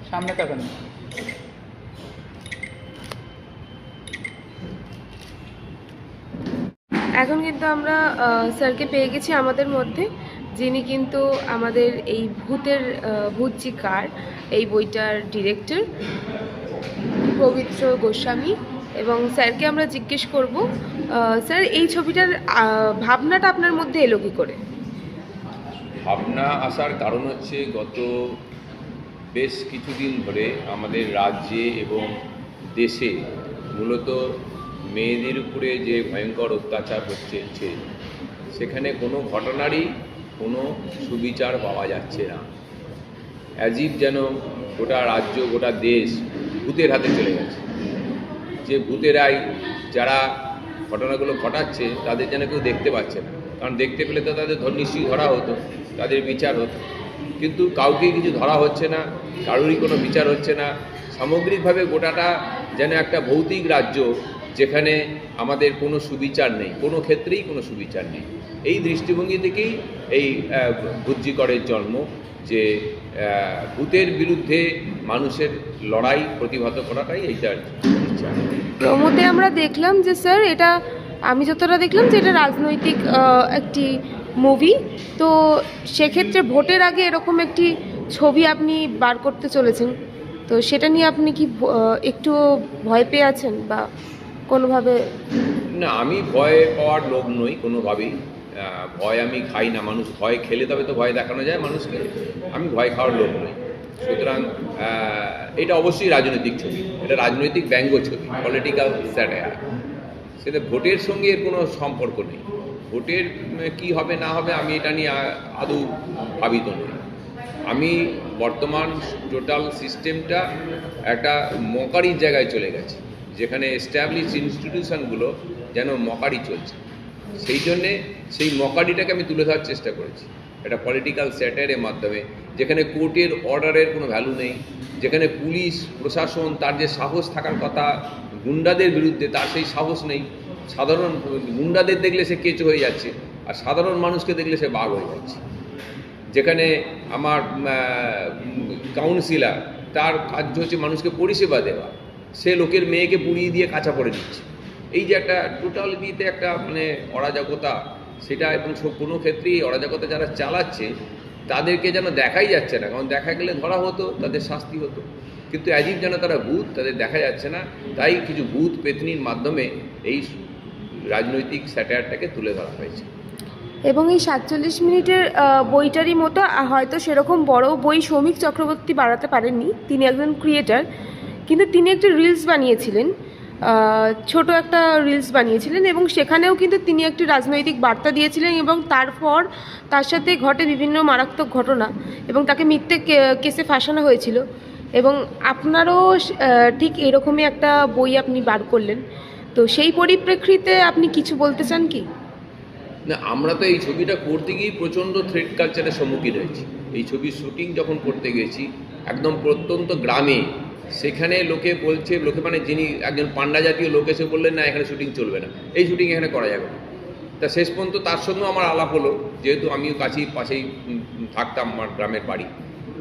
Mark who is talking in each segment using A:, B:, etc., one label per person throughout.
A: সামনে তাকান।
B: এখন কিন্তু আমরা স্যারকে পেয়ে গেছি আমাদের মধ্যে, যিনি কিন্তু আমাদের এই ভূত চিকার এই বইটার ডিরেক্টর পবিত্র গোস্বামী। এবং স্যারকে আমরা জিজ্ঞেস করব, স্যার এই ছবিটার ভাবনাটা আপনার মধ্যে এলো কী করে?
C: ভাবনা আসার কারণ হচ্ছে গত বেশ কিছুদিন ধরে আমাদের রাজ্যে এবং দেশে মূলত মেয়েদের উপরে যে ভয়ঙ্কর অত্যাচার হচ্ছে সেখানে কোনো ঘটনারই কোনো সুবিচার পাওয়া যাচ্ছে না। অ্যাজিভ যেন গোটা রাজ্য গোটা দেশ ভূতের হাতে চলে গেছে। যে ভূতেরাই যারা ঘটনাগুলো ঘটাচ্ছে তাদের যেন কেউ দেখতে পাচ্ছে না, কারণ দেখতে পেলে তো তাদের নিশ্চয়ই ধরা হতো, তাদের বিচার হতো, কিন্তু কাউকে কিছু ধরা হচ্ছে না, কারোরই কোনো বিচার হচ্ছে না। সামগ্রিকভাবে গোটাটা যেন একটা ভৌতিক রাজ্য যেখানে আমাদের কোনো সুবিচার নেই, কোনো ক্ষেত্রেই কোনো সুবিচার নেই। এই দৃষ্টিভঙ্গি থেকেই এই ভূতজিকরের জন্ম, যে ভূতের বিরুদ্ধে মানুষের লড়াই প্রতিহত করাটাই এইটার ইচ্ছা।
B: প্রমোতে আমরা দেখলাম যে স্যার এটা, আমি যতটা দেখলাম যে এটা রাজনৈতিক একটি মুভি, তো সেক্ষেত্রে ভোটের আগে এরকম একটি ছবি আপনি বার করতে চলেছেন, তো সেটা নিয়ে আপনি কি একটু ভয় পেয়ে আছেন বা কোনোভাবে?
C: না, আমি ভয় পাওয়ার লোক নই কোনোভাবেই। ভয় আমি খাই না। মানুষ ভয় খেলে তবে তো ভয় দেখানো যায় মানুষকে। আমি ভয় খাওয়ার লোক নই। সুতরাং এটা অবশ্যই রাজনৈতিক ছবি, এটা রাজনৈতিক ব্যঙ্গ ছবি, পলিটিক্যাল স্যাটায়ার। সেটা ভোটের সঙ্গে এর কোনো সম্পর্ক নেই। ভোটের কি হবে না হবে আমি এটা নিয়ে আদৌ ভাবিত নই। আমি বর্তমান টোটাল সিস্টেমটা একটা মকারির জায়গায় চলে গেছে, যেখানে এস্টাবলিশ ইনস্টিটিউশনগুলো যেন মকারি চলছে। সেই জন্যে সেই মকারিটাকে আমি তুলে ধরার চেষ্টা করেছি একটা পলিটিক্যাল স্যাটায়ারের মাধ্যমে, যেখানে কোর্টের অর্ডারের কোনো ভ্যালু নেই, যেখানে পুলিশ প্রশাসন তার যে সাহস থাকার কথা গুন্ডাদের বিরুদ্ধে তার সেই সাহস নেই। সাধারণ গুন্ডাদের দেখলে সে কেঁচো হয়ে যাচ্ছে, আর সাধারণ মানুষকে দেখলে সে বাঘ হয়ে যাচ্ছে। যেখানে আমার কাউন্সিলর, তার কাজ হচ্ছে মানুষকে পরিষেবা দেওয়া, সে লোকের মেয়েকে পুড়িয়ে দিয়ে কাঁচা পড়ে দিচ্ছে। এই যে একটা টোটালিটিতে একটা মানে অরাজকতা, সেটা এবং কোনো ক্ষেত্রেই অরাজকতা যারা চালাচ্ছে তাদেরকে যেন দেখাই যাচ্ছে না, কারণ দেখা গেলে ধরা হতো, তাদের শাস্তি হতো, কিন্তু অ্যাজিভ যেন তারা ভূত, তাদের দেখা যাচ্ছে না। তাই কিছু ভূত পেতনির মাধ্যমে এই রাজনৈতিক স্যাটায়ারটাকে তুলে ধরা হয়েছে।
B: এবং এই 47 মিনিটের বইটারই মতো হয়তো সেরকম বড় বই সৌমিক চক্রবর্তী বানাতে পারেননি, তিনি একজন ক্রিয়েটার, কিন্তু তিনি একটা রিলস বানিয়েছিলেন, ছোট একটা রিলস বানিয়েছিলেন, এবং সেখানেও কিন্তু তিনি একটি রাজনৈতিক বার্তা দিয়েছিলেন, এবং তারপর তার সাথে ঘটে বিভিন্ন মারাত্মক ঘটনা এবং তাকে মিথ্যে কেসে ফাঁসানো হয়েছিল। এবং আপনারও ঠিক এরকমই একটা বই আপনি বার করলেন, তো সেই পরিপ্রেক্ষিতে আপনি কিছু বলতে চান কি?
C: না, আমরা তো এই ছবিটা করতে গিয়েই প্রচণ্ড থ্রেট কালচারের সম্মুখীন হয়েছি। এই ছবির শ্যুটিং যখন করতে গেছি একদম প্রত্যন্ত গ্রামে, সেখানে লোকে বলছে, লোকে মানে যিনি একজন পান্ডা জাতীয় লোক এসে বললেন না এখানে শ্যুটিং চলবে না, এই শ্যুটিং এখানে করা যাবে না। তা শেষ পর্যন্ত তার সঙ্গেও আমার আলাপ হলো, যেহেতু আমিও কাছেই পাশেই থাকতাম, আমার গ্রামের বাড়ি।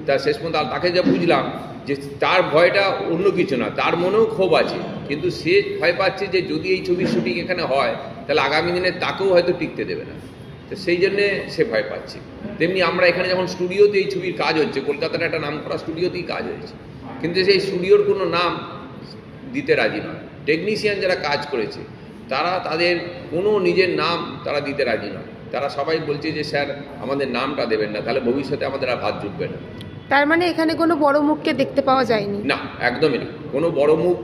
C: তা শেষ পর্যন্ত তাকে যা বুঝলাম যে তার ভয়টা অন্য কিছু না, তার মনেও ক্ষোভ আছে, কিন্তু সে ভয় পাচ্ছে যে যদি এই ছবির শ্যুটিং এখানে হয় তাহলে আগামী দিনে তাকেও হয়তো টিকতে দেবে না, তো সেই জন্যে সে ভয় পাচ্ছে। তেমনি আমরা এখানে যখন স্টুডিওতে এই ছবির কাজ হচ্ছে, কলকাতার একটা নাম করা স্টুডিওতেই কাজ হয়েছে, কিন্তু সেই স্টুডিওর কোনো নাম দিতে রাজি নয়। টেকনিশিয়ান যারা কাজ করেছে তারা তাদের কোনো নিজের নাম তারা দিতে রাজি নয়। তারা সবাই বলছে যে স্যার আমাদের নামটা দেবেন না, তাহলে ভবিষ্যতে আমাদের আর ভাত জুটবে না।
B: তার মানে এখানে কোনো বড় মুখকে দেখতে পাওয়া যায়নি?
C: না, একদমই না। কোনো বড় মুখ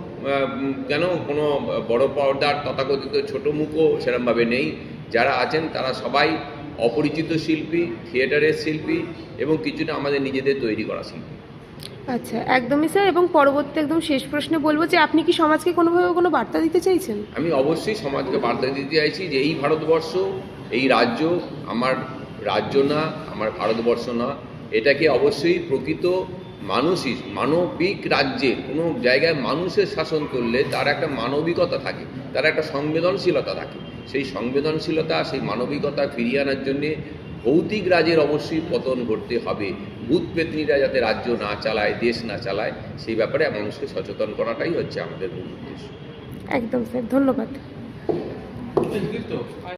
C: কেন, কোনো বড় পর্দার তথাকথিত ছোট মুখও সেরকমভাবে নেই। যারা আছেন তারা সবাই অপরিচিত শিল্পী, থিয়েটারের শিল্পী এবং কিছুটা আমাদের নিজেদের তৈরি করা শিল্পী।
B: আচ্ছা, একদমই স্যার। এবং পরবর্তী একদম শেষ প্রশ্নে বলবো যে আপনি কি সমাজকে কোনোভাবে কোনো বার্তা দিতে চাইছেন?
C: আমি অবশ্যই সমাজকে বার্তা দিতে চাইছি যে এই ভারতবর্ষ, এই রাজ্য আমার রাজ্য না, আমার ভারতবর্ষ না, এটাকে অবশ্যই প্রকৃত মানবিক রাজ্যের কোনো জায়গায় মানুষের শাসন করলে তার একটা মানবিকতা থাকে, তার একটা সংবেদনশীলতা থাকে। সেই সংবেদনশীলতা, সেই মানবিকতা ফিরিয়ে আনার জন্যে ভৌতিক রাজের অবশ্যই পতন ঘটতে হবে। ভূত পেতনিরা যাতে রাজ্য না চালায়, দেশ না চালায়, সেই ব্যাপারে মানুষকে সচেতন করাটাই হচ্ছে আমাদের মূল উদ্দেশ্য।
B: একদম স্যার, ধন্যবাদ।